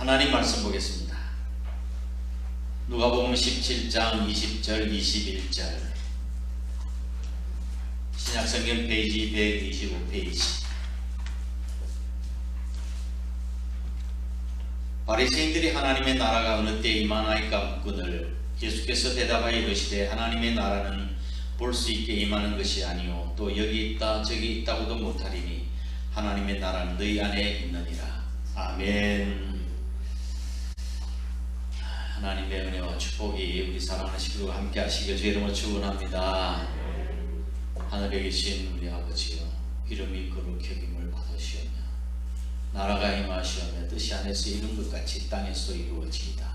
하나님 말씀 보겠습니다. 누가복음 17장 20절 21절 신약성경 페이지 125페이지. 바리새인들이 하나님의 나라가 어느 때 임하나이까 묻거늘 예수께서 대답하여 이르시되 하나님의 나라는 볼 수 있게 임하는 것이 아니요 또 여기 있다 저기 있다고도 못하리니 하나님의 나라는 너희 안에 있느니라. 아멘. 하나님의 은혜와 축복이 우리 사랑하는 식구들과 함께 하시길 주의 이름으로 축원합니다. 하늘에 계신 우리 아버지여, 이름이 거룩히 여김을 받으시오며 나라가 임하시오며 뜻이 하늘에서 이룬 것 같이 땅에서 이루어지이다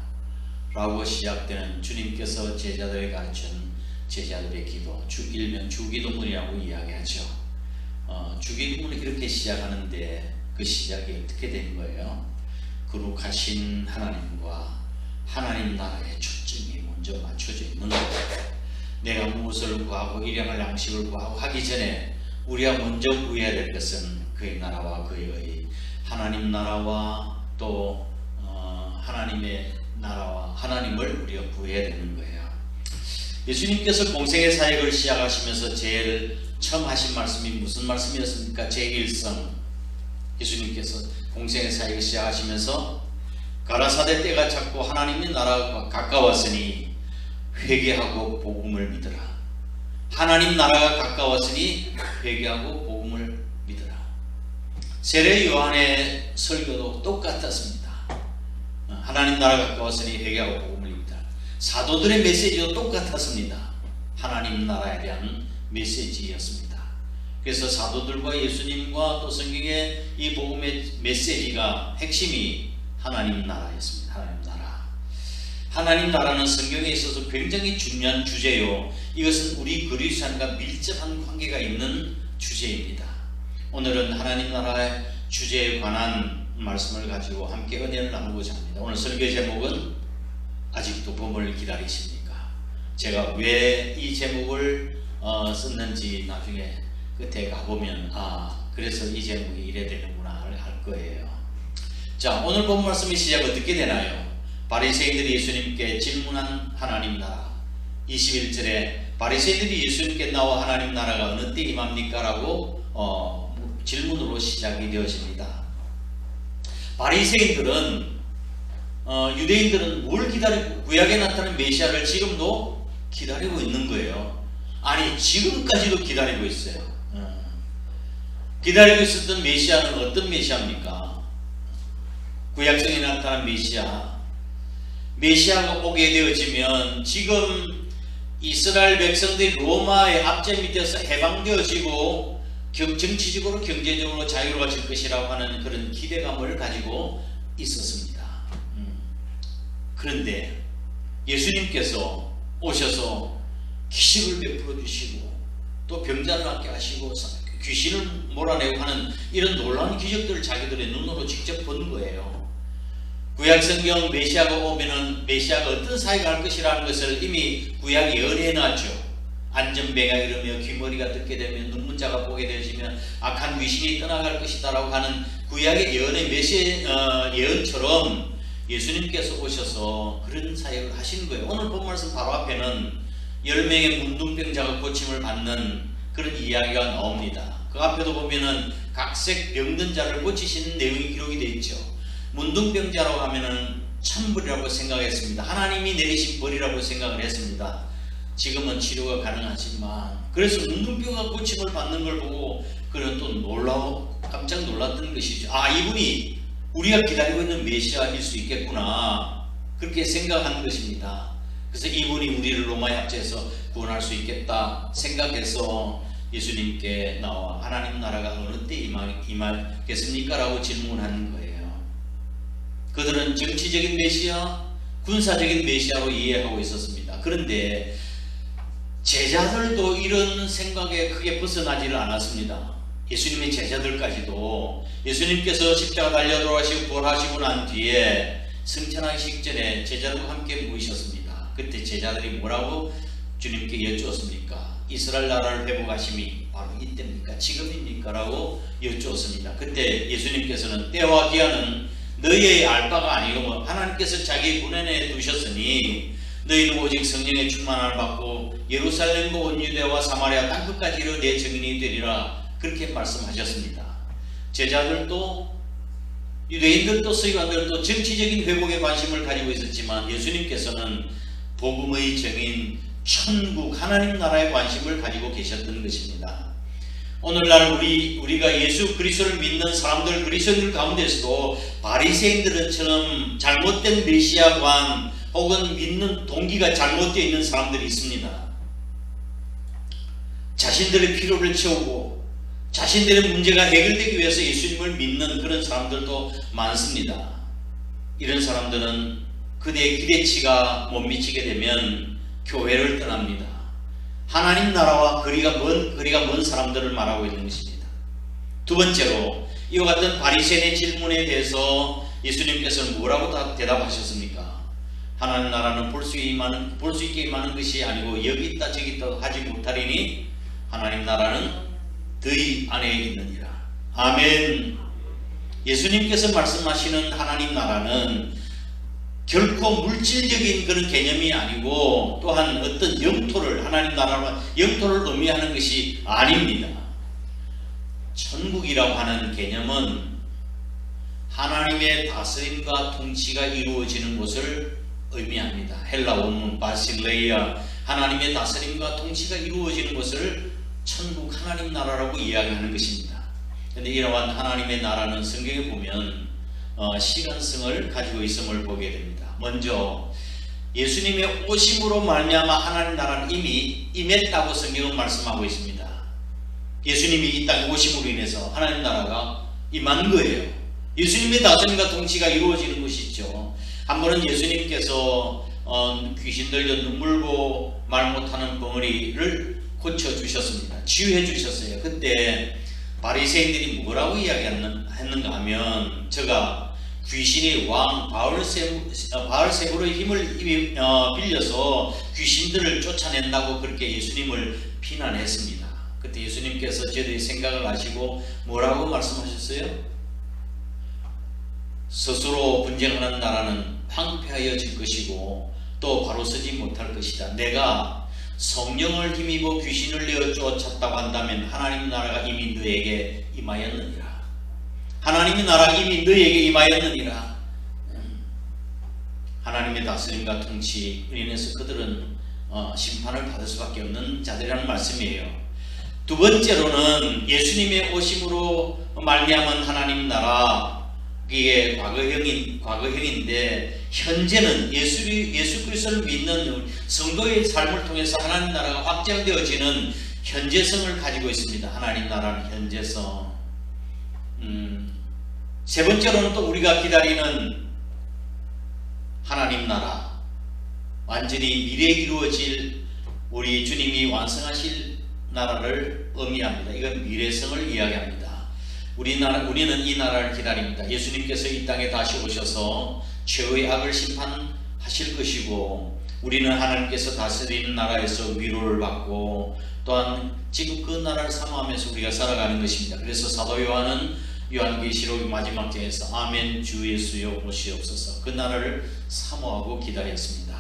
라고 시작되는 주님께서 제자들에게 가르친 제자들의 기도, 일명 주기도문이라고 이야기하죠. 주기도문이 그렇게 시작하는데 그 시작이 어떻게 된 거예요? 거룩하신 하나님과 하나님 나라의 초점이 먼저 맞춰져 있는 거예요. 내가 무엇을 구하고 일용할 양식을 구하고 하기 전에 우리가 먼저 구해야 될 것은 그의 나라와 그의 의, 하나님 나라와 또 하나님의 나라와 하나님을 우리가 구해야 되는 거예요. 예수님께서 공생의 사역을 시작하시면서 제일 처음 하신 말씀이 무슨 말씀이었습니까? 제1성. 예수님께서 공생의 사역을 시작하시면서 가라사대 때가 찼고 하나님의 나라가 가까웠으니 회개하고 복음을 믿으라. 하나님 나라가 가까웠으니 회개하고 복음을 믿으라. 세례 요한의 설교도 똑같았습니다. 하나님 나라가 가까웠으니 회개하고 복음을 믿으라. 사도들의 메시지도 똑같았습니다. 하나님 나라에 대한 메시지였습니다. 그래서 사도들과 예수님과 또 성경의 이 복음의 메시지가 핵심이 하나님 나라였습니다. 하나님 나라. 하나님 나라는 성경에 있어서 굉장히 중요한 주제요. 이것은 우리 그리스도인과 밀접한 관계가 있는 주제입니다. 오늘은 하나님 나라의 주제에 관한 말씀을 가지고 함께 은혜를 나누고자 합니다. 오늘 설교 제목은 아직도 봄을 기다리십니까? 제가 왜 이 제목을 썼는지 나중에 끝에 가보면 그래서 이 제목이 이래 되는구나 할 거예요. 자, 오늘 본 말씀의 시작 어떻게 되나요? 바리새인들이 예수님께 질문한 하나님 나라. 21절에 바리새인들이 예수님께 나와 하나님 나라가 어느 때 임합니까? 라고 질문으로 시작이 되어집니다. 바리새인들은 유대인들은 뭘 기다리고 구약에 나타난 메시아를 지금도 기다리고 있는 거예요. 아니, 지금까지도 기다리고 있어요. 기다리고 있었던 메시아는 어떤 메시아입니까? 구약성에 나타난 메시아가 오게 되어지면 지금 이스라엘 백성들이 로마의 압제 밑에서 해방되어지고 정치적으로 경제적으로 자유로워질 것이라고 하는 그런 기대감을 가지고 있었습니다. 그런데 예수님께서 오셔서 기적을 베풀어 주시고 또 병자를 낫게 하시고 귀신을 몰아내고 하는 이런 놀라운 기적들을 자기들의 눈으로 직접 본 거예요. 구약성경 메시아가 오면은 메시아가 어떤 사역을 할 것이라는 것을 이미 구약이 예언해 놨죠. 안전배가 이르며 귀머리가 듣게 되면 눈문자가 보게 되시면 악한 귀신이 떠나갈 것이다 라고 하는 구약의 예언의 예언처럼 예수님께서 오셔서 그런 사역을 하신 거예요. 오늘 본 말씀 바로 앞에는 10명의 문둥병자가 고침을 받는 그런 이야기가 나옵니다. 그 앞에도 보면은 각색 병든 자를 고치시는 내용이 기록이 되어 있죠. 문둥병자라고 하면은 천벌이라고 생각했습니다. 하나님이 내리신 벌이라고 생각을 했습니다. 지금은 치료가 가능하지만 그래서 문둥병가 고침을 받는 걸 보고 그는 또 깜짝 놀랐던 것이죠. 이분이 우리가 기다리고 있는 메시아일 수 있겠구나 그렇게 생각한 것입니다. 그래서 이분이 우리를 로마의 압제에서 구원할 수 있겠다 생각해서 예수님께 나와 하나님 나라가 어느 때 임하겠습니까? 라고 질문하는 거예요. 그들은 정치적인 메시아, 군사적인 메시아로 이해하고 있었습니다. 그런데 제자들도 이런 생각에 크게 벗어나지를 않았습니다. 예수님의 제자들까지도 예수님께서 십자가 달려 돌아가시고 부활하시고 난 뒤에 승천하시기 전에 제자들과 함께 모이셨습니다. 그때 제자들이 뭐라고 주님께 여쭈었습니까? 이스라엘 나라를 회복하심이 바로 이때입니까? 지금입니까? 라고 여쭈었습니다. 그때 예수님께서는 때와 기한은 너희의 알 바가 아니고 하나님께서 자기 군안에 두셨으니 너희는 오직 성령의 충만함을 받고 예루살렘과 온 유대와 사마리아 땅끝까지 이르러 내 증인이 되리라 그렇게 말씀하셨습니다. 제자들도 유대인들도 서기관들도 정치적인 회복에 관심을 가지고 있었지만 예수님께서는 복음의 정인 천국 하나님 나라에 관심을 가지고 계셨던 것입니다. 오늘날 우리가 예수 그리스도를 믿는 사람들 그리스도인들 가운데서도 바리새인들처럼 잘못된 메시아관 혹은 믿는 동기가 잘못되어 있는 사람들이 있습니다. 자신들의 필요를 채우고 자신들의 문제가 해결되기 위해서 예수님을 믿는 그런 사람들도 많습니다. 이런 사람들은 그대의 기대치가 못 미치게 되면 교회를 떠납니다. 하나님 나라와 거리가 먼 사람들을 말하고 있는 것입니다. 두 번째로 이와 같은 바리새인의 질문에 대해서 예수님께서는 뭐라고 대답하셨습니까? 하나님 나라는 볼 수 있게 임하는 것이 아니고 여기 있다 저기 있다 하지 못하리니 하나님 나라는 너희 안에 있느니라. 아멘. 예수님께서 말씀하시는 하나님 나라는 결코 물질적인 그런 개념이 아니고 또한 어떤 영토를 하나님 나라는 영토를 의미하는 것이 아닙니다. 천국이라고 하는 개념은 하나님의 다스림과 통치가 이루어지는 곳을 의미합니다. 헬라 원문 바실레이아 하나님의 다스림과 통치가 이루어지는 것을 천국 하나님 나라라고 이야기하는 것입니다. 그런데 이러한 하나님의 나라는 성경에 보면 시간성을 가지고 있음을 보게 됩니다. 먼저 예수님의 오심으로 말미암아 하나님 나라는 이미 임했다고 성경은 말씀하고 있습니다. 예수님이 이 땅에 오심으로 인해서 하나님 나라가 임한 거예요. 예수님의 다스림과 통치가 이루어지는 것이죠. 한 번은 예수님께서 귀신 들려 눈물고 말 못하는 벙어리를 고쳐주셨습니다. 치유해 주셨어요. 그때 바리새인들이 뭐라고 이야기했는가 하면 저가 귀신의 왕 바알세불의 힘을 빌려서 귀신들을 쫓아낸다고 그렇게 예수님을 비난했습니다. 그때 예수님께서 저들의 생각을 아시고 뭐라고 말씀하셨어요? 스스로 분쟁하는 나라는 황폐하여질 것이고 또 바로 서지 못할 것이다. 내가 성령을 힘입어 귀신을 내어 쫓았다고 한다면 하나님 나라가 이미 너에게 임하였느니라. 하나님의 나라가 이미 너에게 임하였느니라. 하나님의 다스림과 통치로 인해서 그들은 심판을 받을 수밖에 없는 자들이라는 말씀이에요. 두 번째로는 예수님의 오심으로 말미암은 하나님 나라 이게 과거형인데 현재는 예수 그리스도를 믿는 성도의 삶을 통해서 하나님 나라가 확장되어지는 현재성을 가지고 있습니다. 하나님 나라는 현재성. 세 번째로는 또 우리가 기다리는 하나님 나라, 완전히 미래에 이루어질 우리 주님이 완성하실 나라를 의미합니다. 이건 미래성을 이야기합니다. 우리는 이 나라를 기다립니다. 예수님께서 이 땅에 다시 오셔서 죄의 악을 심판하실 것이고 우리는 하나님께서 다스리는 나라에서 위로를 받고 또한 지금 그 나라를 사모하면서 우리가 살아가는 것입니다. 그래서 사도 요한은 요한계시록 마지막 장에서 아멘 주 예수여 오시옵소서 그 나라를 사모하고 기다렸습니다.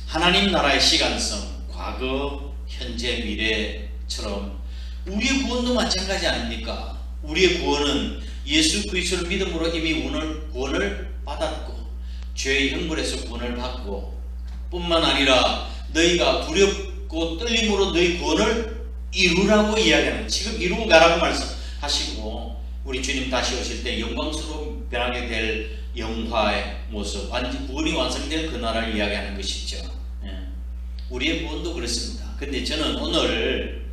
하나님 나라의 시간성 과거, 현재, 미래처럼 우리의 구원도 마찬가지 아닙니까? 우리의 구원은 예수 그리스도를 믿음으로 이미 구원을 받았고 죄의 형벌에서 구원을 받고 뿐만 아니라 너희가 두렵고 떨림으로 너희 구원을 이루라고 이야기하는 지금 이루고 가라고 말씀하시고 우리 주님 다시 오실 때 영광스러워 변하게 될 영화의 모습 완전 구원이 완성될 그 나라를 이야기하는 것이죠. 우리의 구원도 그렇습니다. 근데 저는 오늘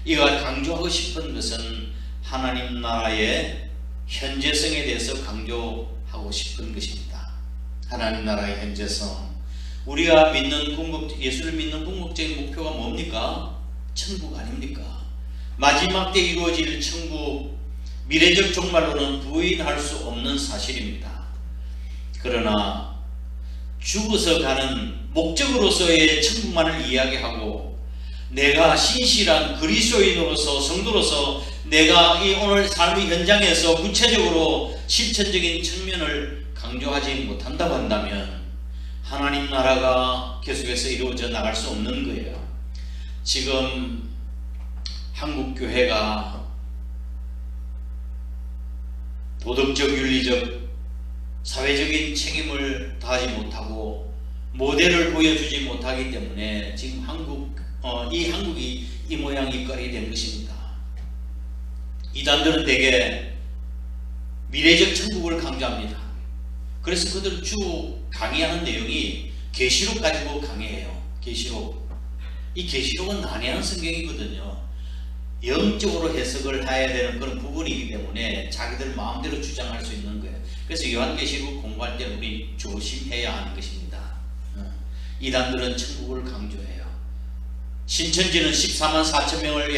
이거 강조하고 싶은 것은 하나님 나라의 현재성에 대해서 강조하고 싶은 것입니다. 하나님 나라의 현재성. 우리가 믿는 예수를 믿는 궁극적인 목표가 뭡니까? 천국 아닙니까? 마지막 때 이루어질 천국, 미래적 종말로는 부인할 수 없는 사실입니다. 그러나 죽어서 가는 목적으로서의 천국만을 이야기하고 내가 신실한 그리스도인으로서 성도로서 내가 이 오늘 삶의 현장에서 구체적으로 실천적인 측면을 강조하지 못한다고 한다면 하나님 나라가 계속해서 이루어져 나갈 수 없는 거예요. 지금 한국 교회가 도덕적, 윤리적, 사회적인 책임을 다하지 못하고 모델을 보여주지 못하기 때문에 지금 한국이 이 모양 이 꼴이 된 것입니다. 이단들은 대개 미래적 천국을 강조합니다. 그래서 그들 주 강의하는 내용이 계시록 가지고 강의해요. 계시록. 이 계시록은 난해한 성경이거든요. 영적으로 해석을 해야 되는 그런 부분이기 때문에 자기들 마음대로 주장할 수 있는 거예요. 그래서 요한계시록 공부할 때 우리 조심해야 하는 것입니다. 이단들은 천국을 강조해요. 신천지는 14만 4천 명을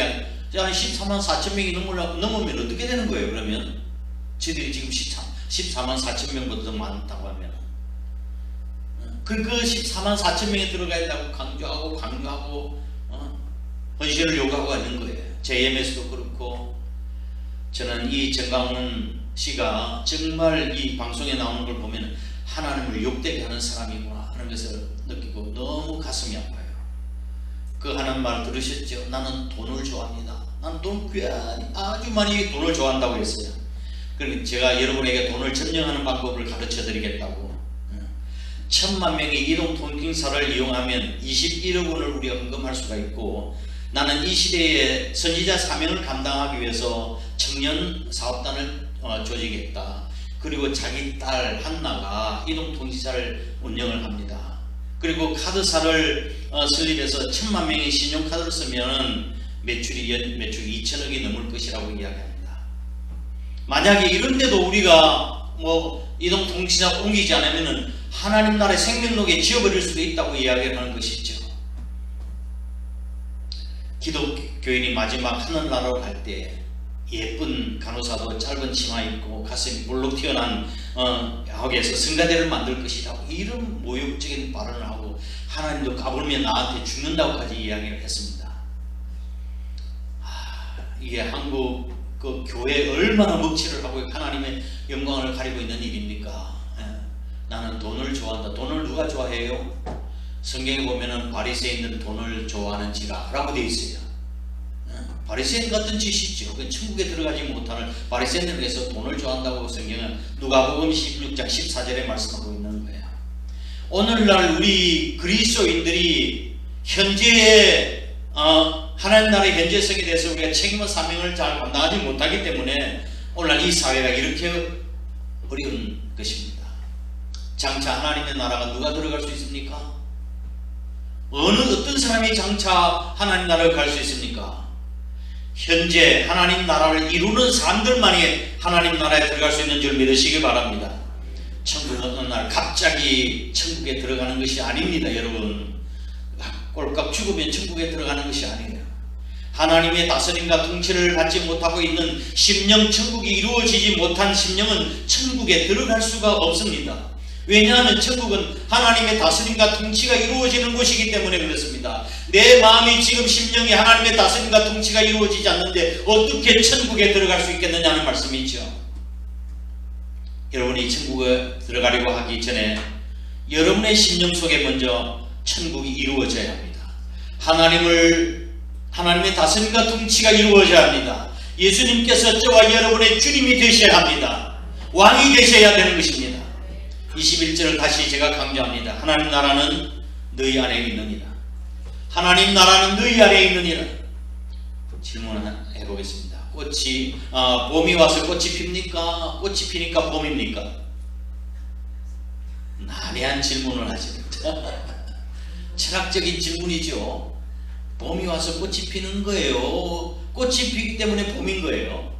14만 4천 명이 넘으면 어떻게 되는 거예요? 그러면 저들이 지금 14만 4천 명보다 더 많다고 하면 그 14만 4천 명에 들어가야 된다고 강조하고 헌신을 요구하고 있는 거예요. JMS도 그렇고. 저는 이 정강훈 씨가 정말 이 방송에 나오는 걸 보면 하나님을 욕되게 하는 사람이구나 하는 것을 느끼고 너무 가슴이 아파요. 그 하는 말 들으셨죠? 나는 돈을 좋아합니다. 나는 돈 괜히 아주 많이 돈을 좋아한다고 했어요. 그러니까 제가 여러분에게 돈을 점령하는 방법을 가르쳐 드리겠다고. 1000만 명이 이동통행사를 이용하면 21억 원을 우리가 헌금할 수가 있고, 나는 이 시대에 선지자 사명을 감당하기 위해서 청년 사업단을 조직했다. 그리고 자기 딸 한나가 이동통신사를 운영을 합니다. 그리고 카드사를 설립해서 1000만 명이 신용카드를 쓰면 매출이 2천억이 넘을 것이라고 이야기합니다. 만약에 이런데도 우리가 이동통신사 옮기지 않으면 하나님 나라의 생명록에 지워버릴 수도 있다고 이야기를 하는 것이죠. 기독교인이 마지막 하늘나라로 갈 때 예쁜 간호사도 짧은 치마 입고 가슴이 볼록 튀어난 야옥에서 성가대를 만들 것이라고 이런 모욕적인 발언을 하고, 하나님도 까불면 나한테 죽는다고까지 이야기를 했습니다. 이게 한국 그 교회에 얼마나 먹칠을 하고 하나님의 영광을 가리고 있는 일입니까? 나는 돈을 좋아한다. 돈을 누가 좋아해요? 성경에 보면은 바리새인들은 돈을 좋아하는지라 라고 되어 있어요. 바리새인 같은 짓이죠. 천국에 들어가지 못하는 바리새인들을 위해서 돈을 좋아한다고 성경은 누가복음 16장 14절에 말씀하고 있는 거예요. 오늘날 우리 그리스도인들이 현재의 하나님 나라의 현재성에 대해서 우리가 책임과 사명을 잘 감당하지 못하기 때문에 오늘날 이 사회가 이렇게 어려운 것입니다. 장차 하나님의 나라가 누가 들어갈 수 있습니까? 어떤 사람이 장차 하나님 나라를 갈 수 있습니까? 현재 하나님 나라를 이루는 사람들만이 하나님 나라에 들어갈 수 있는 줄 믿으시기 바랍니다. 천국은 어느 날 갑자기 천국에 들어가는 것이 아닙니다. 여러분, 꼴깍 죽으면 천국에 들어가는 것이 아니에요. 하나님의 다스림과 통치를 받지 못하고 있는 심령, 천국이 이루어지지 못한 심령은 천국에 들어갈 수가 없습니다. 왜냐하면 천국은 하나님의 다스림과 통치가 이루어지는 곳이기 때문에 그렇습니다. 내 마음이 지금 심령이 하나님의 다스림과 통치가 이루어지지 않는데 어떻게 천국에 들어갈 수 있겠느냐는 말씀이죠. 여러분이 천국에 들어가려고 하기 전에 여러분의 심령 속에 먼저 천국이 이루어져야 합니다. 하나님의 다스림과 통치가 이루어져야 합니다. 예수님께서 저와 여러분의 주님이 되셔야 합니다. 왕이 되셔야 되는 것입니다. 21절을 다시 제가 강조합니다. 하나님 나라는 너희 안에 있느니라. 하나님 나라는 너희 안에 있느니라. 질문을 해보겠습니다. 봄이 와서 꽃이 핍니까? 꽃이 피니까 봄입니까? 난해한 질문을 하십니다. 철학적인 질문이죠. 봄이 와서 꽃이 피는 거예요? 꽃이 피기 때문에 봄인 거예요?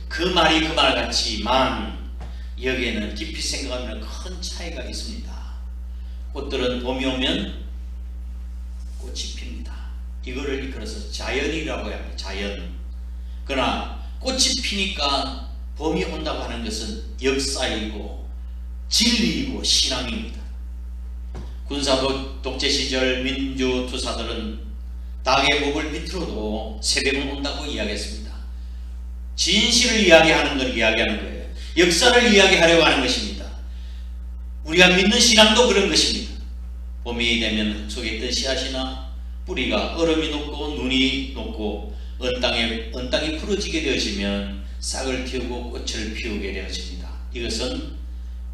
그 말이 그 말 같지만 여기에는 깊이 생각하면 큰 차이가 있습니다. 꽃들은 봄이 오면 꽃이 핍니다. 이거를 이끌어서 자연이라고 합니다. 자연. 그러나 꽃이 피니까 봄이 온다고 하는 것은 역사이고 진리이고 신앙입니다. 군사 독재 시절 민주 투사들은 닭의 목을 밑으로도 새벽은 온다고 이야기했습니다. 진실을 이야기하는 걸 이야기하는 거예요. 역사를 이야기하려고 하는 것입니다. 우리가 믿는 신앙도 그런 것입니다. 봄이 되면 속에 있던 씨앗이나 뿌리가 얼음이 녹고 눈이 녹고 언땅이 풀어지게 되어지면 싹을 틔우고 꽃을 피우게 되어집니다. 이것은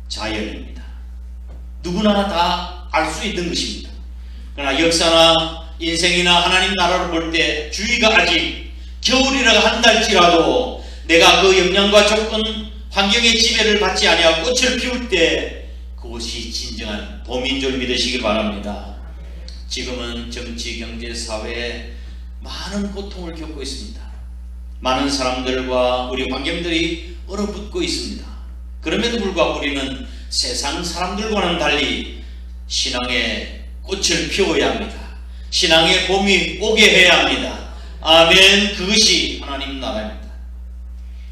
자연입니다. 누구나 다 알 수 있는 것입니다. 그러나 역사나 인생이나 하나님 나라를 볼 때 주위가 아직 겨울이라 한달지라도 내가 그 영향과 조건 환경의 지배를 받지 아니하고 꽃을 피울 때 그것이 진정한 봄인 줄 믿으시기 바랍니다. 지금은 정치, 경제, 사회에 많은 고통을 겪고 있습니다. 많은 사람들과 우리 환경들이 얼어붙고 있습니다. 그럼에도 불구하고 우리는 세상 사람들과는 달리 신앙의 꽃을 피워야 합니다. 신앙의 봄이 오게 해야 합니다. 아멘. 그것이 하나님 나라입니다.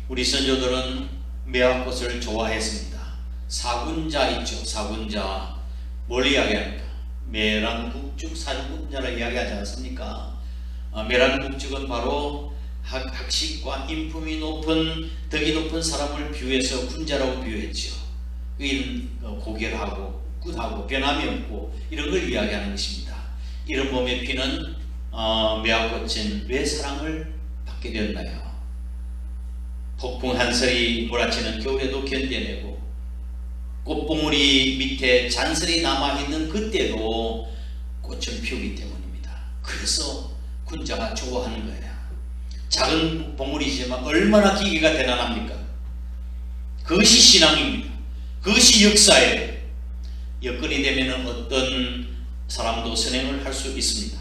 우리 선조들은 매화꽃을 좋아했습니다. 사군자 있죠. 사군자. 뭘 이야기합니까? 매란국죽 사군자를 이야기하지 않습니까? 매란국죽은 바로 학식과 인품이 높은 덕이 높은 사람을 비유해서 군자라고 비유했죠. 고결하고 굿하고 변함이 없고 이런 걸 이야기하는 것입니다. 이런 봄에 피는 매화꽃은 왜 사랑을 받게 되었나요? 폭풍 한설이 몰아치는 겨울에도 견뎌내고 꽃봉우리 밑에 잔설이 남아있는 그때도 꽃을 피우기 때문입니다. 그래서 군자가 좋아하는 거예요. 작은 봉우리지만 얼마나 기계가 대단합니까? 그것이 신앙입니다. 그것이 역사예요. 여건이 되면 어떤 사람도 선행을 할 수 있습니다.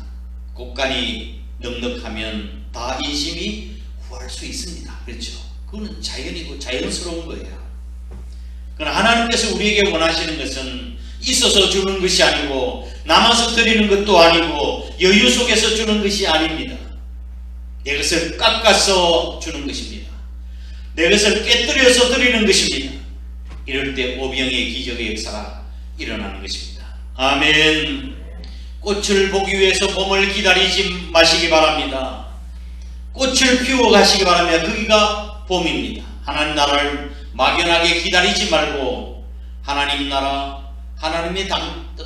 곡간이 넉넉하면 다 인심이 후할 수 있습니다. 그렇죠? 그거는 자연이고 자연스러운 거예요. 그러나 하나님께서 우리에게 원하시는 것은 있어서 주는 것이 아니고 남아서 드리는 것도 아니고 여유 속에서 주는 것이 아닙니다. 내 것을 깎아서 주는 것입니다. 내 것을 깨뜨려서 드리는 것입니다. 이럴 때 오병이의 기적의 역사가 일어나는 것입니다. 아멘. 꽃을 보기 위해서 봄을 기다리지 마시기 바랍니다. 꽃을 피워 가시기 바랍니다. 거기가 봄입니다. 하나님 나라를 막연하게 기다리지 말고 하나님 나라, 하나님의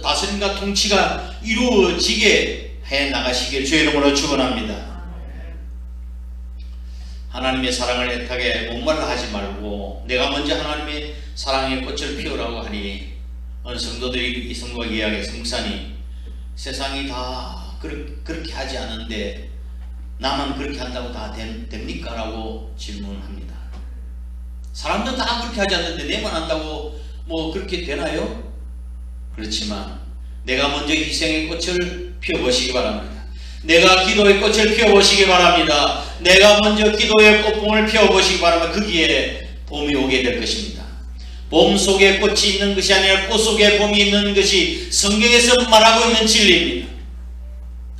다스림과 통치가 이루어지게 해 나가시길 주의 이름으로 축원합니다. 하나님의 사랑을 애타게 목말라 하지 말고 내가 먼저 하나님의 사랑의 꽃을 피우라고 하니 어느 성도들이 이 성도가 이야기해서 목사님 세상이 다 그렇게 하지 않은데 나만 그렇게 한다고 다 됩니까? 라고 질문합니다. 사람들은 다 그렇게 하지 않는데 내만 한다고 뭐 그렇게 되나요? 그렇지만 내가 먼저 희생의 꽃을 피워보시기 바랍니다. 내가 기도의 꽃을 피워보시기 바랍니다. 내가 먼저 기도의 꽃봉을 피워보시기 바랍니다. 거기에 봄이 오게 될 것입니다. 봄 속에 꽃이 있는 것이 아니라 꽃 속에 봄이 있는 것이 성경에서 말하고 있는 진리입니다.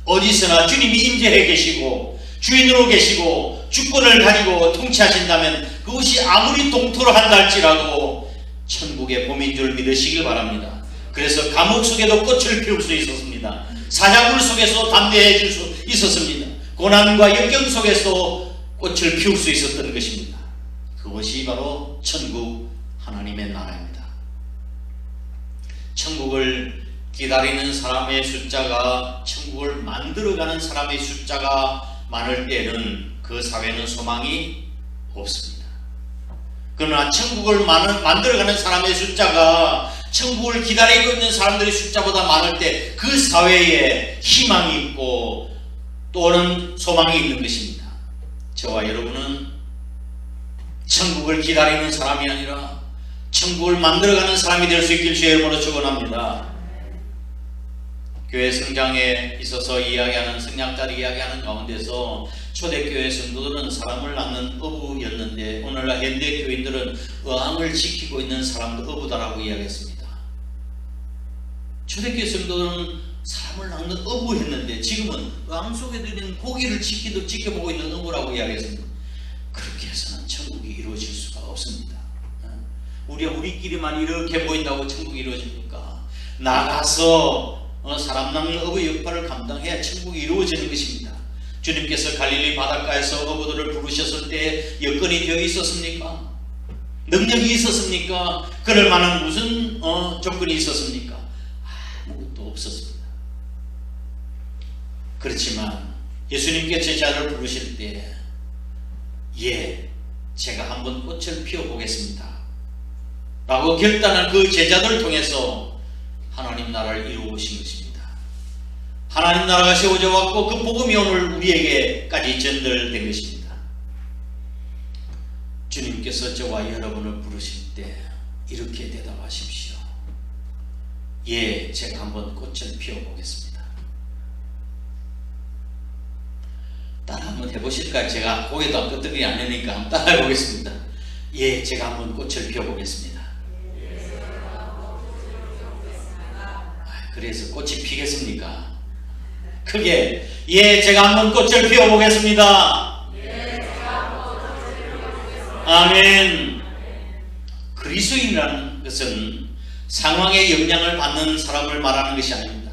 어디서나 주님이 임재해 계시고 주인으로 계시고 주권을 가지고 통치하신다면 그것이 아무리 동토로 한다 할지라도 천국의 봄인 줄 믿으시길 바랍니다. 그래서 감옥 속에도 꽃을 피울 수 있었습니다. 사자굴 속에서 담대해질 수 있었습니다. 고난과 역경 속에서 꽃을 피울 수 있었던 것입니다. 그것이 바로 천국 하나님의 나라입니다. 천국을 기다리는 사람의 숫자가 천국을 만들어가는 사람의 숫자가 많을 때는 그 사회는 소망이 없습니다. 그러나 천국을 만들어가는 사람의 숫자가 천국을 기다리고 있는 사람들의 숫자보다 많을 때 그 사회에 희망이 있고 또는 소망이 있는 것입니다. 저와 여러분은 천국을 기다리는 사람이 아니라 천국을 만들어가는 사람이 될 수 있길 주의 이름으로 축원합니다. 교회 성장에 있어서 이야기하는 성장자리 이야기하는 가운데서 초대교회 성도들은 사람을 낳는 어부였는데 오늘날 현대 교인들은 어항을 지키고 있는 사람도 어부다라고 이야기했습니다. 초대교회 성도들은 사람을 낳는 어부했는데 지금은 어항 속에 들인 고기를 지켜보고 있는 어부라고 이야기했습니다. 그렇게 해서는 천국이 이루어질 수가 없습니다. 우리끼리만 이렇게 보인다고 천국이 이루어집니까? 나가서 사람 낳는 어부의 역할을 감당해야 천국이 이루어지는 것입니다. 주님께서 갈릴리 바닷가에서 어부들을 부르셨을 때 여건이 되어 있었습니까? 능력이 있었습니까? 그럴 만한 무슨 조건이 있었습니까? 아무것도 없었습니다. 그렇지만 예수님께 제자를 부르실 때 제가 한번 꽃을 피워보겠습니다 라고 결단한 그 제자들을 통해서 하나님 나라를 이루어오신 것입니다. 하나님 나라가 세워져 왔고 그 복음이 오늘 우리에게까지 전달된 것입니다. 주님께서 저와 여러분을 부르실 때 이렇게 대답하십시오. 제가 한번 꽃을 피워보겠습니다. 따라 한번 해보실까요? 제가 고개도 끄덕이 안 하니까 한번 따라 해보겠습니다. 제가 한번 꽃을 피워보겠습니다. 그래서 꽃이 피겠습니까? 크게 제가 한번 꽃을 피워보겠습니다. 아멘. 그리스도인이라는 것은 상황에 영향을 받는 사람을 말하는 것이 아닙니다.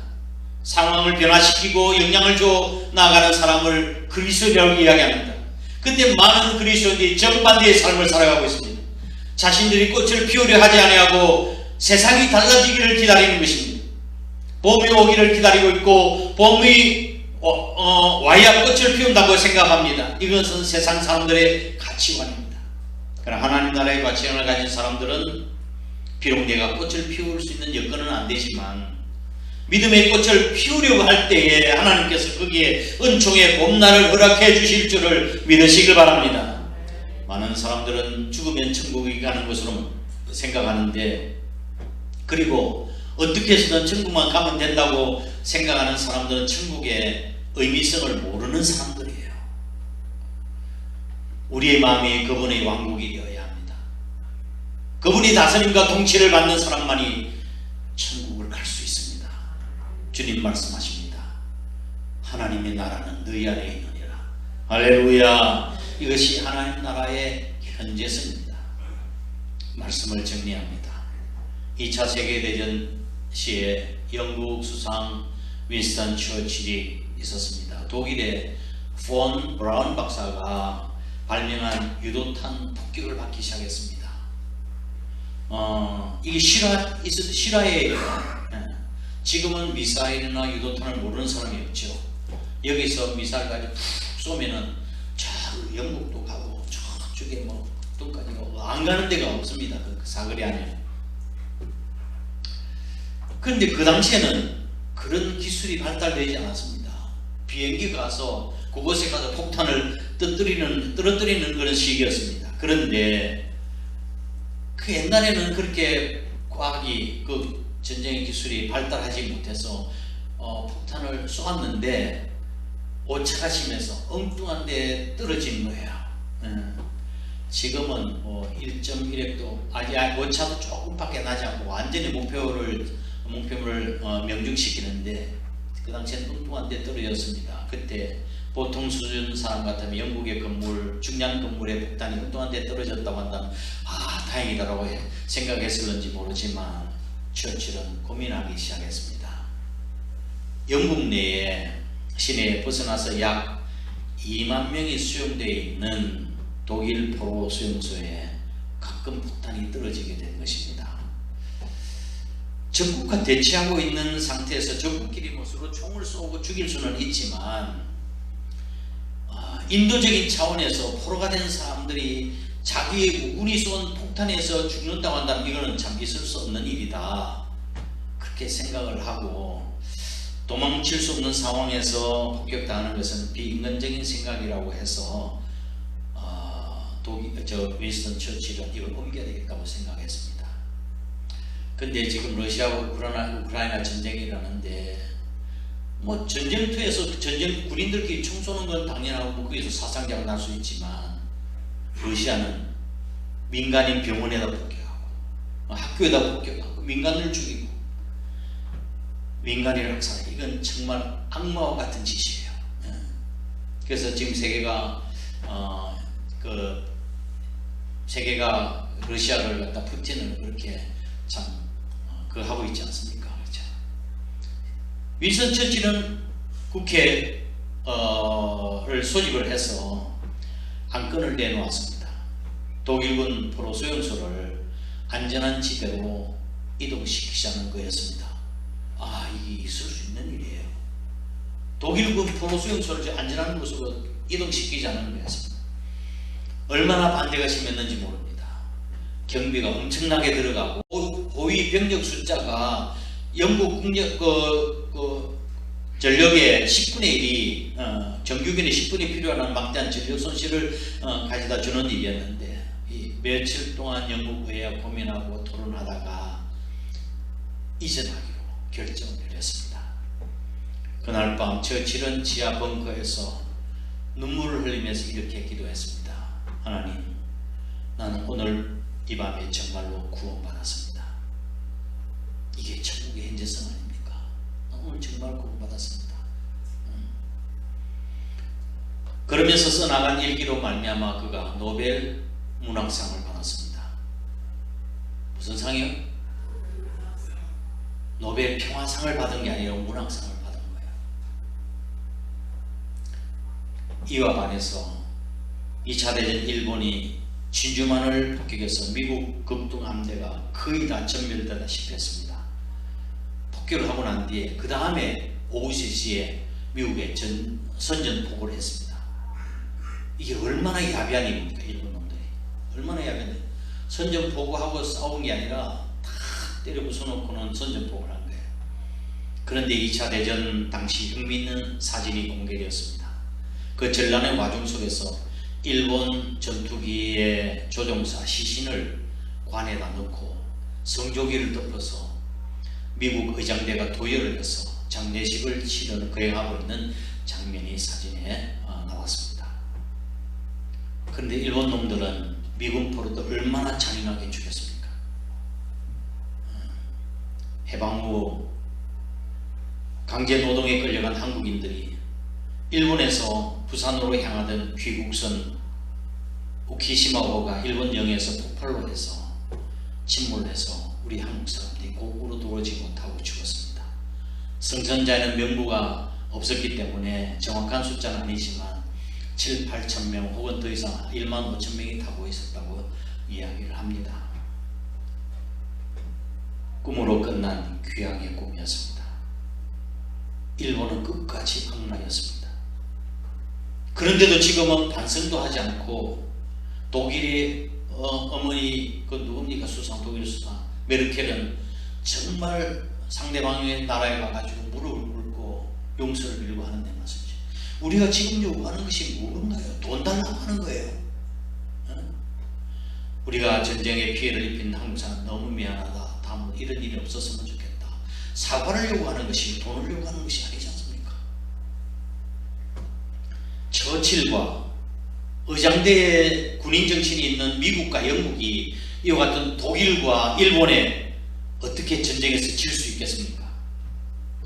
상황을 변화시키고 영향을 줘 나가는 사람을 그리스도인이라고 이야기합니다. 근데 많은 그리스도인들이 정반대의 삶을 살아가고 있습니다. 자신들이 꽃을 피우려 하지 아니하고 세상이 달라지기를 기다리는 것입니다. 봄이 오기를 기다리고 있고 봄이 와야 꽃을 피운다고 생각합니다. 이것은 세상 사람들의 가치관입니다. 그러나 하나님 나라의 가치관을 가진 사람들은 비록 내가 꽃을 피울 수 있는 여건은 안 되지만 믿음의 꽃을 피우려고 할 때에 하나님께서 거기에 은총의 봄날을 허락해 주실 줄을 믿으시길 바랍니다. 많은 사람들은 죽으면 천국에 가는 것으로 생각하는데, 그리고 어떻게 해서든 천국만 가면 된다고 생각하는 사람들은 천국의 의미성을 모르는 사람들이에요. 우리의 마음이 그분의 왕국이 되어야 합니다. 그분이 다스림과 통치를 받는 사람만이 천국을 갈 수 있습니다. 주님 말씀하십니다. 하나님의 나라는 너희 안에 있느니라. 할렐루야. 이것이 하나님 나라의 현재성입니다. 말씀을 정리합니다. 2차 세계대전 시에 영국 수상 윈스턴 처칠이 있었습니다. 독일의 폰 브라운 박사가 발명한 유도탄 폭격을 받기 시작했습니다. 이게 실화예요. 지금은 미사일이나 유도탄을 모르는 사람이 없죠. 여기서 미사일 가지고 푹 쏘면은 저 영국도 가고 저쪽에 뭐 또까지 안 가는 데가 없습니다. 그 사거리 아니에요. 그런데 그 당시에는 그런 기술이 발달되지 않았습니다. 비행기가 가서 그곳에 가서 폭탄을 떨어뜨리는 그런 시기였습니다. 그런데 그 옛날에는 그렇게 과학이 그 전쟁의 기술이 발달하지 못해서 폭탄을 쏘았는데 오차가 심해서 엉뚱한 데 떨어진 거예요. 지금은 1.1핵도 아직 오차도 조금밖에 나지 않고 완전히 목표물을 명중시키는데 그 당시엔 엉뚱한 데 떨어졌습니다. 그때 보통 수준 사람 같으면 영국의 건물, 중량 건물의 폭탄이 엉뚱한 데 떨어졌다고 한다면 다행이다라고 생각했을는지 모르지만 처칠은 고민하기 시작했습니다. 영국 내에 시내에 벗어나서 약 2만 명이 수용되어 있는 독일 포로 수용소에 가끔 폭탄이 떨어지게 된 것입니다. 적국과 대치하고 있는 상태에서 적국끼리 서로 총을 쏘고 죽일 수는 있지만 인도적인 차원에서 포로가 된 사람들이 자기의 우군이 쏜 폭탄에서 죽는다고 한다면 이거는 참 있을 수 없는 일이다, 그렇게 생각을 하고 도망칠 수 없는 상황에서 폭격당하는 것은 비인간적인 생각이라고 해서 윈스턴 처칠은 이걸 옮겨야 되겠다고 생각했습니다. 근데 지금 러시아와 우크라이나 전쟁이라는데 전쟁터에서 전쟁 군인들끼리 총 쏘는 건 당연하고 거기서 사상자가 날 수 있지만 러시아는 민간인 병원에다 폭격하고 학교에다 폭격하고 민간을 죽이고 민간인을 학살하고, 이건 정말 악마와 같은 짓이에요. 그래서 지금 세계가 러시아를 갖다 푸틴을 그렇게 참 하고 있지 않습니까? 그렇죠? 윈스턴 처칠은 국회 를 소집을 해서 안건을 내놓았습니다. 독일군 포로 수용소를 안전한 지대로 이동시키자는 거였습니다. 이게 있을 수 있는 일이에요. 독일군 포로 수용소를 안전한 곳으로 이동시키자는 거였습니다. 얼마나 반대가 심했는지 모릅니다. 경비가 엄청나게 들어가고 호위 병력 숫자가 영국 국력 전력의 10분의 1이 정규군의 10분이 필요한 막대한 전력 손실을 가져다 주는 일이었는데 며칠 동안 영국 의회와 고민하고 토론하다가 이전하기로 결정을 내렸습니다. 그날 밤 처칠은 지하 벙커에서 눈물을 흘리면서 이렇게 기도했습니다. 하나님, 나는 오늘 이 밤에 정말로 구원받았습니다. 이게 천국의 현재성 아닙니까? 오늘 정말 구원받았습니다. 그러면서 써나간 일기로 말미암아 그가 노벨 문학상을 받았습니다. 무슨 상이요? 노벨 평화상을 받은 게 아니라 문학상을 받은 거예요. 이와 반해서 2차 대전 일본이 진주만을 폭격해서 미국 급등함대가 거의 다 전멸되다시피 했습니다. 폭격을 하고 난 뒤에 그 다음에 오후 3시에 미국에 선전포고를 했습니다. 이게 얼마나 야비한 일입니까? 일본 놈들이 얼마나 야비한데, 선전포고하고 싸운 게 아니라 다 때려 부숴놓고는 선전포고를 한 거예요. 그런데 2차 대전 당시 흥미있는 사진이 공개되었습니다. 그 전란의 와중 속에서 일본 전투기의 조종사 시신을 관에다 넣고 성조기를 덮어서 미국 의장대가 도열을 해서 장례식을 거행하고 있는 장면이 사진에 나왔습니다. 그런데 일본 놈들은 미군 포로도 얼마나 잔인하게 죽였습니까? 해방 후 강제 노동에 끌려간 한국인들이 일본에서 부산으로 향하던 귀국선 우키시마호가 일본 영해에서 폭발로 해서 침몰해서 우리 한국 사람들이 고국으로 돌아오지 못하고 죽었습니다. 승선자에는 명부가 없었기 때문에 정확한 숫자는 아니지만 7, 8천 명 혹은 더 이상 1만 5천 명이 타고 있었다고 이야기를 합니다. 꿈으로 끝난 귀향의 꿈이었습니다. 일본은 끝까지 악랄이었습니다. 그런데도 지금은 반성도 하지 않고 독일의 어머니 누굽니까? 수상, 독일 수상 메르켈은 정말 상대방의 나라에 가가지고 무릎을 꿇고 용서를 빌고 하는데 말씀이죠. 우리가 지금 요구하는 것이 뭔가요? 돈 달라고 하는 거예요. 우리가 전쟁에 피해를 입힌 한국 사람 너무 미안하다. 다음은 이런 일이 없었으면 좋겠다. 사과를 요구하는 것이 돈을 요구하는 것이 아니지 않습니까? 처칠과 의장대의 군인 정신이 있는 미국과 영국이 이와 같은 독일과 일본에 어떻게 전쟁에서 질 수 있겠습니까?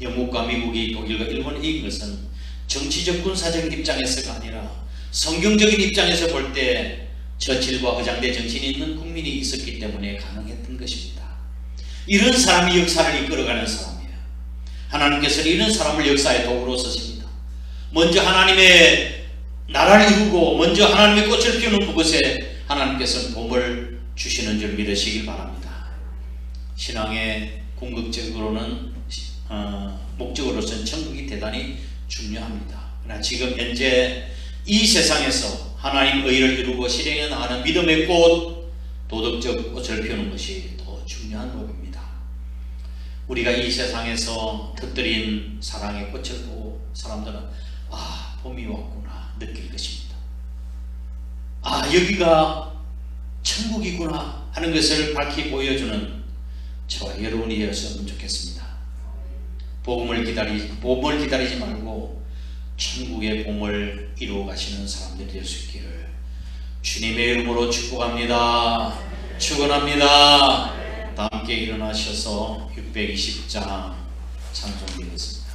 영국과 미국이 독일과 일본을 이긴 것은 정치적 군사적 입장에서가 아니라 성경적인 입장에서 볼 때 처칠과 의장대 정신이 있는 국민이 있었기 때문에 가능했던 것입니다. 이런 사람이 역사를 이끌어가는 사람이에요. 하나님께서는 이런 사람을 역사의 도구로 쓰십니다. 먼저 하나님의 나라를 이루고 먼저 하나님의 꽃을 피우는 그곳에 하나님께서는 봄을 주시는 줄 믿으시길 바랍니다. 신앙의 궁극적으로는 목적으로서는 천국이 대단히 중요합니다. 그러나 지금 현재 이 세상에서 하나님 의를 이루고 실행해 나가는 믿음의 꽃, 도덕적 꽃을 피우는 것이 더 중요한 법입니다. 우리가 이 세상에서 터뜨린 사랑의 꽃을 보고 사람들은 봄이 왔구나 느낄 것입니다. 여기가 천국이구나 하는 것을 밝히 보여주는 저와 여러분이 되었으면 좋겠습니다. 봄을 기다리지 말고 천국의 봄을 이루어 가시는 사람들이 될 수 있기를 주님의 이름으로 축복합니다. 축원합니다. 다 함께 일어나셔서 620장 찬송드리겠습니다.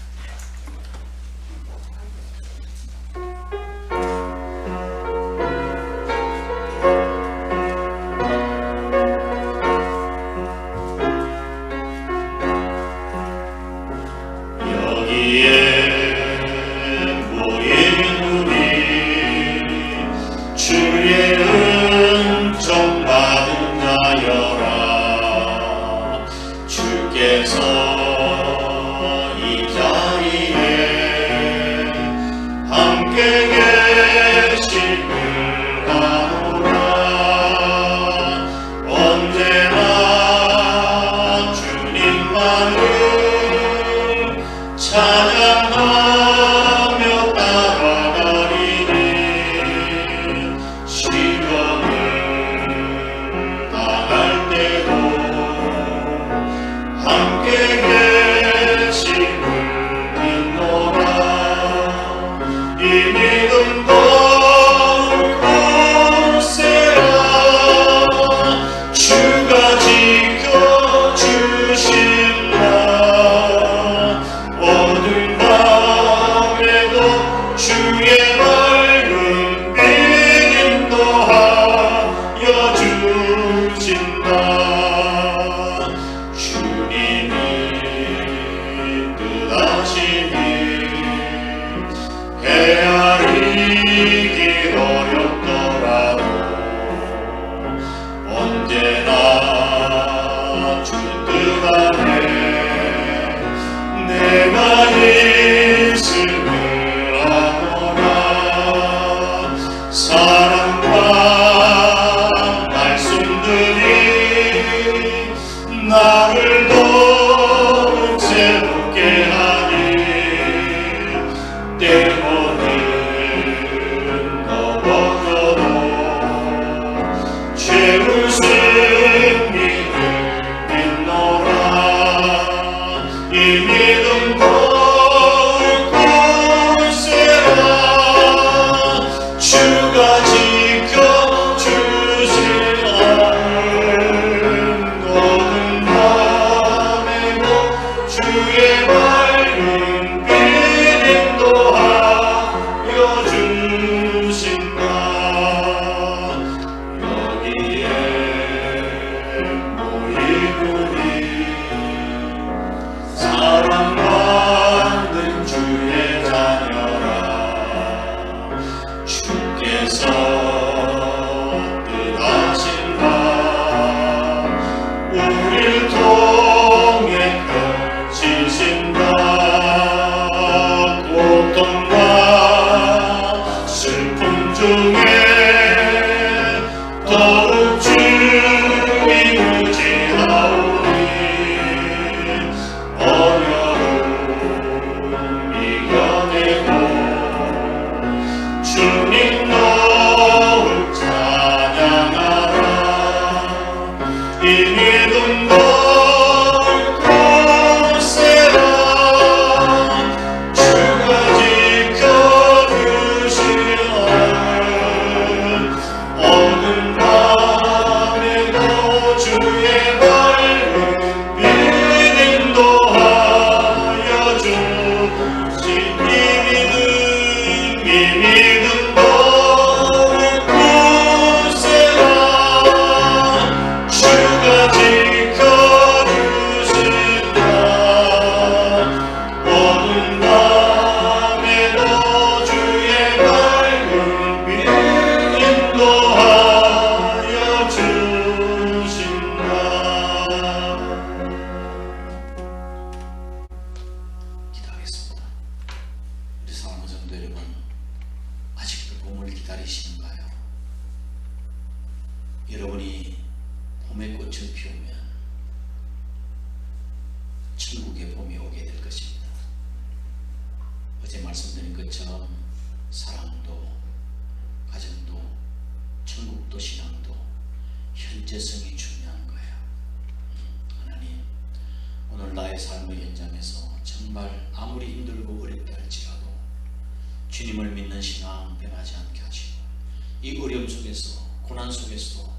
여기에 모인 주께서 이 자리에 함께 계심을 아노라. 언제나 주님만을 찬양하며 따라가리니 시험을 당할 때도 함께 계심을 믿노라. 이 믿음도 굳세라. 주가 지켜주신다. 어두운 밤에도 주의 밝은 빛 인도하여 주신다. 주님이 뜻하시니 헤아리기 어렵더라도 언제나 주 뜻 안에 내가 있음을 아노라. 사랑과 말씀들이 나를 더욱 새롭게 하니 때로는 넘어져도 죄를 승리를 믿노라. 이 믿음도 굳세라. 주가 지켜주시는 어두운 밤에도 주의 밝은 빛 인도하여 주신다. 여기에 모이구니 사랑받는 주의 자녀라. 주께서 뜻하신 바 우릴 통해 펼치신다. 고통과 슬픔 중에 더욱 주님을 지나오니 어려움 이겨내고 주님 더욱 찬양하라. 이 믿음도 굳세라. 주가 지켜주시는 어두운 밤에도 주의 밝은 빛 인도하여 주신 이 믿음도 굳세라. 주가 지켜주신다. 어두운 밤에도 주의 밝은 빛 인도하여 주신다. 기도하겠습니다. 우리 사랑하는 성도 여러분, 아직도 봄을 기다리시는가요? 여러분이 봄의 꽃을 피우면 천국의 봄이 오게 될 것입니다. 어제 말씀드린 것처럼 사랑도, 가정도, 천국도, 신앙도 현재성이 중요한 거예요. 하나님, 오늘 나의 삶의 현장에서 정말 아무리 힘들고 어렵다 할지라도 주님을 믿는 신앙 변하지 않게 하시고 이 어려움 속에서, 고난 속에서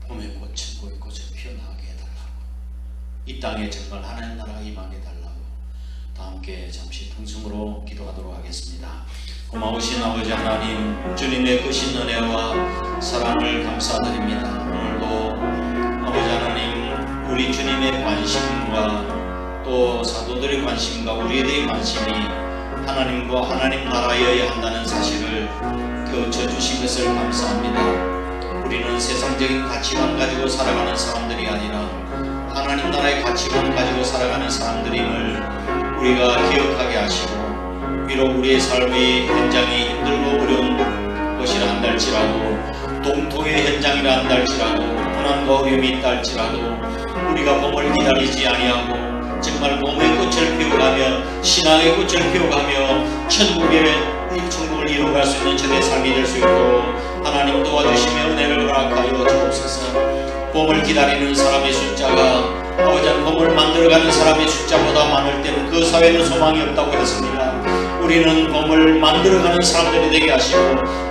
봄의 꽃, 천국의 꽃을 피어나게 해달라고, 이 땅에 정말 하나님 나라가 임하게 해달라고 다 함께 잠시 통성으로 기도하도록 하겠습니다. 고마우신 아버지 하나님, 주님의 크신 은혜와 사랑을 감사드립니다. 오늘도 아버지 하나님, 우리 주님의 관심과 또 사도들의 관심과 우리들의 관심이 하나님과 하나님 나라여야 한다는 사실을 깨우쳐 주신 것을 감사합니다. 우리는 세상적인 가치관 가지고 살아가는 사람들이 아니라 하나님 하나님 나라의 가치관 가지고 살아가는 사람들임을 우리가 기억하게 하시고, 비록 우리의 삶의 현장이 힘들고 어려운 것이라 한다 할지라도, 동토의 현장이라 한다 할지라도, 고난과 어려움이 있다 할지라도 우리가 봄을 기다리지 아니하고 정말 봄의 꽃을 피워가며 신앙의 꽃을 피워가며 천국을 이루어갈 수 있는 저의 삶이 될 수 있도록 하나님 도와주시며 은혜를 허락하여 주옵소서. 봄을 기다리는 사람의 숫자가 아버지 봄을 만들어가는 사람의 숫자보다 많을 때는 그 사회는 소망이 없다고 했습니다. 우리는 봄을 만들어가는 사람들이 되게 하시고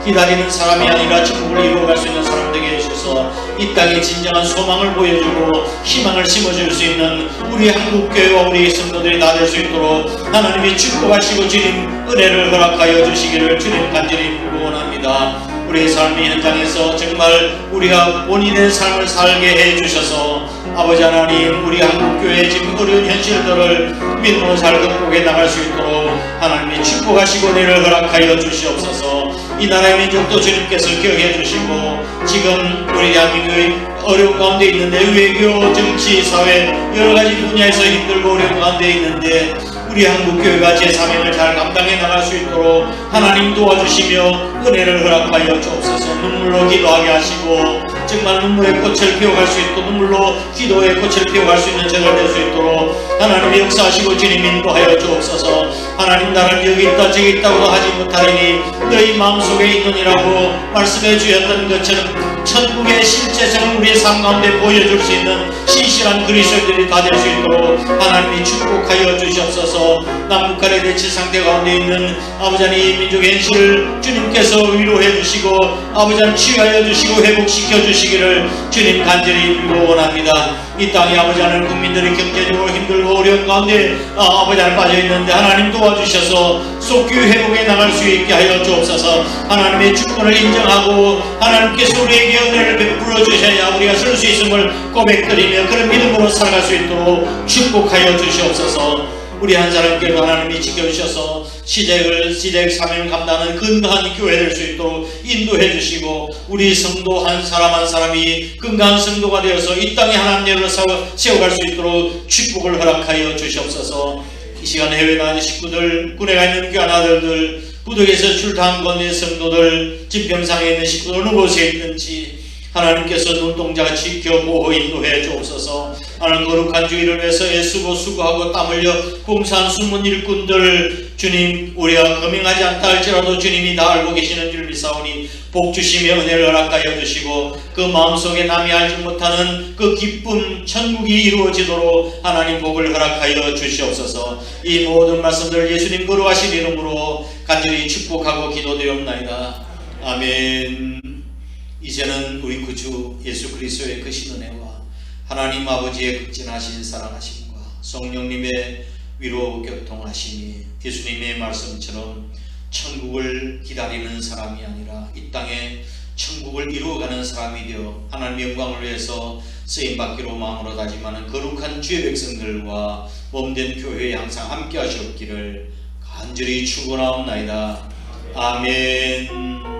기다리는 사람이 아니라 천국을 이루어갈 수 있는 사람 되게 해주셔서 이 땅에 진정한 소망을 보여주고 희망을 심어줄 수 있는 우리 한국교회와 우리 성도들이 다 될 수 있도록 하나님이 축복하시고 주님 은혜를 허락하여 주시기를 주님 간절히 부원합니다. 우리의 삶의 현장에서 정말 우리가 본인의 삶을 살게 해주셔서 아버지 하나님, 우리 한국교회의 지금 어려운 현실들을 믿음으로 잘 극복해 나갈 수 있도록 하나님이 축복하시고 은혜를 허락하여 주시옵소서. 이 나라의 민족도 주님께서 기억해 주시고 지금 우리 대한민국의 어려운 가운데 있는데 외교, 정치, 사회 여러가지 분야에서 힘들고 어려운 가운데 있는데 우리 한국교회가 제 사명을 잘 감당해 나갈 수 있도록 하나님 도와주시며 은혜를 허락하여 주옵소서. 눈물로 기도하게 하시고 정말 눈물의 꽃을 피워갈 수 있도록 눈물로 기도의 꽃을 피워갈 수 있는 저가 될 수 있도록 하나님의 역사하시고 주님 인도하여 주옵소서. 하나님 나를 여기 있다 저기 있다고도 하지 못하리니 너희 마음속에 있느니라고 말씀해 주셨던 것처럼 천국의 실제성을 우리의 삶 가운데 보여줄 수 있는 신실한 그리스도인들이 다 될 수 있도록 하나님이 축복하여 주시옵소서. 남북한의 대치 상태 가운데 있는 아버지 하나님 민족의 현실을 주님께서 위로해 주시고 아버지 하나님 치유하여 주시고 회복시켜 주시기를 주님 간절히 빌고 원합니다. 이 땅에 아버지 하나님 국민들이 경제적으로 힘들고 어려운 가운데 아버지 하나님 빠져있는데 하나님 도와주셔서 속기 회복해 나갈 수 있게 하여 주옵소서. 하나님의 주권을 인정하고 하나님께서 우리에게 은혜를 베풀어 주셔야 우리가 설 수 있음을 고백드리며 그런 믿음으로 살아갈 수 있도록 축복하여 주시옵소서. 우리 한 사람께도 하나님이 지켜주셔서 시댁 사명을 감당하는 건강한 교회 될 수 있도록 인도해 주시고 우리 성도 한 사람 한 사람이 건강한 성도가 되어서 이 땅에 하나님 나라를 세워갈 수 있도록 축복을 허락하여 주시옵소서. 이 시간 해외 나가는 식구들, 군에 가 있는 귀한 아들들, 부득에서 출타한 건의 성도들, 집병상에 있는 식구들 어느 곳에 있는지 하나님께서 눈동자 지켜 보호 인도해 주옵소서. 하나님 거룩한 주일을 위해서 애쓰고 수고하고 땀 흘려 봉사한 숨은 일꾼들 주님 우리가 거명하지 않다 할지라도 주님이 다 알고 계시는 줄 믿사오니 복 주시며 은혜를 허락하여 주시고 그 마음속에 남이 알지 못하는 그 기쁨 천국이 이루어지도록 하나님 복을 허락하여 주시옵소서. 이 모든 말씀들 예수님 거룩하신 이름으로 간절히 축복하고 기도드리옵나이다. 아멘. 이제는 우리 구주 예수 그리스도의 크신 은혜와 하나님 아버지의 극진하신 사랑하심과 성령님의 위로 교통하심이 예수님의 말씀처럼 천국을 기다리는 사람이 아니라 이 땅에 천국을 이루어가는 사람이 되어 하나님의 영광을 위해서 쓰임받기로 마음으로 다짐하는 거룩한 주의 백성들과 몸된 교회에 항상 함께 하시옵기를 간절히 축원하옵나이다. 아멘.